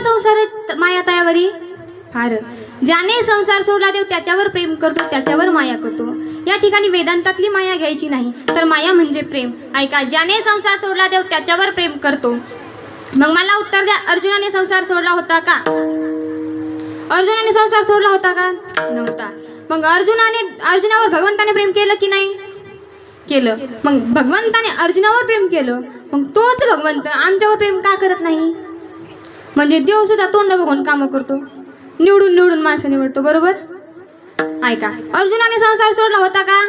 संसार माया तयावरी फार. ज्याने संसार सोडला देव त्याच्यावर प्रेम करतो, त्याच्यावर माया करतो. या ठिकाणी वेदांतातली माया घ्यायची नाही, तर माया म्हणजे प्रेम. ऐका, ज्याने संसार सोडला देव त्याच्यावर प्रेम करतो. मग मला उत्तर द्या, अर्जुनाने संसार सोडला होता का? अर्जुनाने संसार सोडला होता का? नव्हता. मग अर्जुनावर भगवंताने प्रेम केलं की नाही? केलं. मग भगवंताने अर्जुनावर प्रेम केलं, मग तोच भगवंत आमच्यावर प्रेम का करत नाही? म्हणजे देव सुद्धा तोंड बघून कामं करतो, निवडून माणसं निवडतो. बरोबर? ऐका, अर्जुनाने संसार सोडला होता का?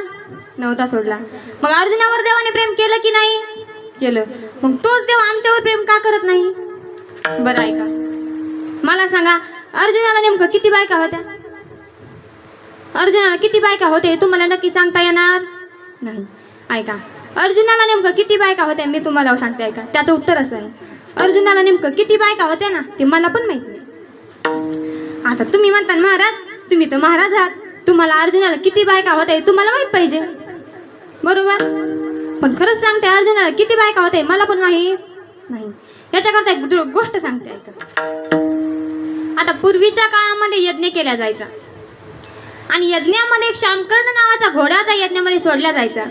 नव्हता सोडला. मग अर्जुनावर देवाने प्रेम केलं की नाही? केलं. मग तोच देव आमच्यावर प्रेम का करत नाही? बरं ऐका, मला सांगा, अर्जुनाला नेमकं किती बायका होत्या? अर्जुनाला किती बायका होते तुम्हाला नक्की सांगता येणार नाही. ऐका, अर्जुनाला नेमकं किती बायका होत्या मी तुम्हाला सांगते. ऐका, त्याचं उत्तर असं आहे, अर्जुनाला नेमकं किती बायका होत्या ना ते मला पण माहित नाही. आता तुम्ही म्हणता महाराज, तुम्ही तर महाराज आहात, तुम्हाला अर्जुनाला किती बायका होत्या तुम्हाला माहित पाहिजे. बरोबर? पण खरंच सांगते, अर्जुनाला किती बायका होते मला पण माहीत नाही. याच्याकरता एक गोष्ट सांगते. ऐका, आता पूर्वीच्या काळामध्ये यज्ञ केला जायचा आणि यज्ञामध्ये एक शामकर्ण नावाचा घोडा त्या यज्ञामध्ये सोडला जायचा.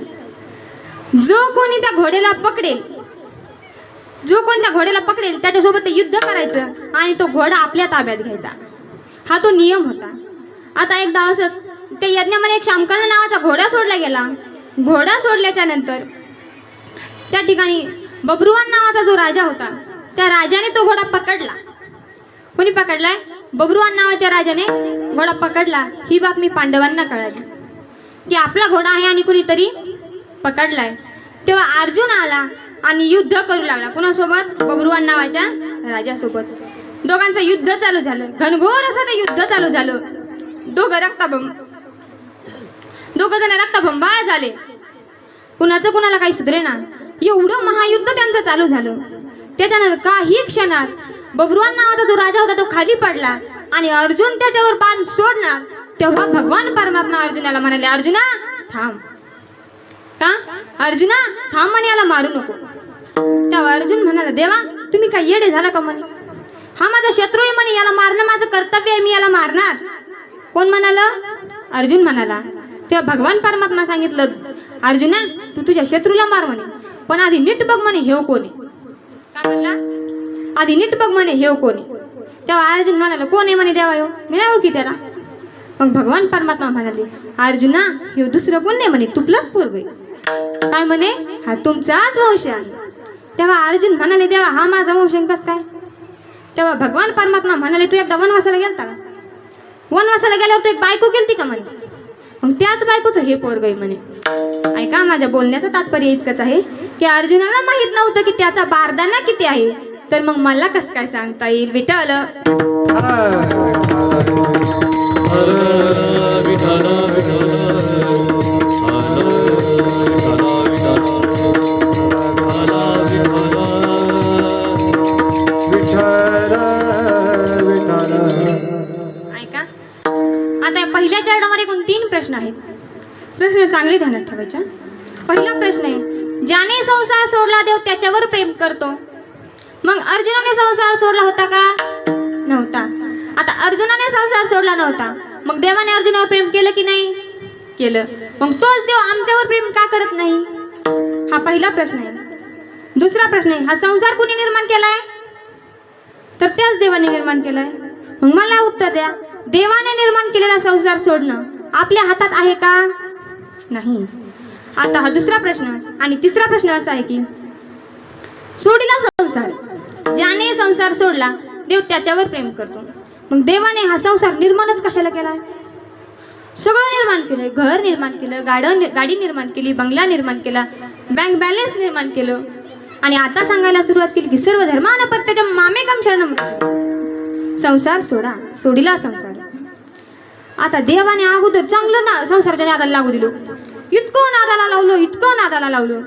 जो कोणी त्या घोड्याला पकडेल त्याच्यासोबत ते युद्ध करायचं आणि तो घोडा आपल्या ताब्यात घ्यायचा. हा तो नियम होता. आता एकदा असं त्या यज्ञामध्ये एक शामकर्ण नावाचा घोडा सोडला गेला. घोडा सोडल्याच्या नंतर त्या ठिकाणी बब्रुवान नावाचा जो राजा होता, त्या राजाने तो घोडा पकडला. कोणी पकडलाय? बब्रुवान नावाच्या राजाने घोडा पकडला. ही बातमी पांडवांना कळाली की आपला घोडा आहे आणि कुणीतरी पकडलाय. तेव्हा अर्जुन आला आणि युद्ध करू लागला. कुणासोबत? बब्रुवान नावाच्या राजासोबत. दोघांचं युद्ध चालू झालं. घनघोर असं ते युद्ध चालू झालं. दोघं जण रक्तबंबाळ झाले. कुणाचं कुणाला काही सुधरेना. एवढं महायुद्ध त्यांचं चालू झालं. त्याच्यानंतर काही क्षणात बब्रुवान नावाचा जो राजा होता तो खाली पडला आणि अर्जुन त्याच्यावर बाण सोडणार, तेव्हा भगवान परमात्मा अर्जुनाला म्हणाले, अर्जुना थांब. का? अर्जुना थांब म्हणे, याला मारू नको. तेव्हा अर्जुन म्हणाला, देवा तुम्ही काय येडे झाला का म्हणे? हा माझा शत्रू आहे म्हणे, याला मारणं माझं कर्तव्य आहे, मी याला मारणार. कोण म्हणाला? अर्जुन म्हणाला. तेव्हा भगवान परमात्मा सांगितलं, अर्जुना तू तुझ्या शत्रूला मार म्हणे, पण आधी नीट बघ म्हणे हेव कोणी. का म्हणला? आधी नीट बघ म्हणे हेव कोणी. तेव्हा अर्जुन म्हणाला, कोण आहे म्हणे देवा, मी नाही ओळखी त्याला. मग भगवान परमात्मा म्हणाले, अर्जुना हे दुसरं कोण नाही म्हणे, तुपलाच पोरग आहे. काय म्हणे? हा तुमचाच वंश आहे. तेव्हा अर्जुन म्हणाले, देवा हा माझा वंश कस काय? तेव्हा भगवान परमात्मा म्हणाले, तू एकदा वनवासाला गेलता का? वनवासाला गेल्यावर तू एक बायको केलती का म्हणे? मग त्याच बायकोचं हे पोरग आहे म्हणे. ऐका, माझ्या बोलण्याचं तात्पर्य इतकंच आहे की अर्जुनाला माहित नव्हतं की त्याचा बारदाना किती आहे, तर मग मला कसं काय सांगता येईल? विठ्ठल ऐका, आता पहिल्या चरणामध्ये एकूण 3 प्रश्न आहेत. प्रश्न चांगले ध्यानात ठेवायचा. पहिला प्रश्न आहे, ज्याने संसार सोडला देव त्याच्यावर प्रेम करतो. मग अर्जुनाने संसार सोडला होता का? नव्हता. आता अर्जुनाने संसार सोडला नव्हता, मग देवाने अर्जुनावर प्रेम केलं की नाही? केलं. मग तोच देव आमच्यावर प्रेम का करत नाही? हा पहिला प्रश्न आहे. दुसरा प्रश्न आहे, हा संसार कुणी निर्माण केलाय? तर त्याच देवाने निर्माण केलाय. मग मला उत्तर द्या, देवाने निर्माण केलेला संसार सोडणं आपल्या हातात आहे का? नाही. आता हा दुसरा प्रश्न. आणि तिसरा प्रश्न असा आहे की सोडला संसार, ज्याने संसार सोडला देव त्याच्यावर प्रेम करतो. मग देवाने हा संसार निर्माणच कशाला केलाय? सगळं निर्माण केलंय. घर निर्माण केलं, गाडी निर्माण केली, बंगला निर्माण केला, बँक बॅलन्स निर्माण केलं, आणि आता सांगायला सुरुवात केली की सर्व धर्मान पत्याच्या मामेकम शरणम. संसार सोडिला संसार. आता देवाने अगोदर चांगलं संसाराच्या नादाला लागू दिलो. इतकं नादाला लावलं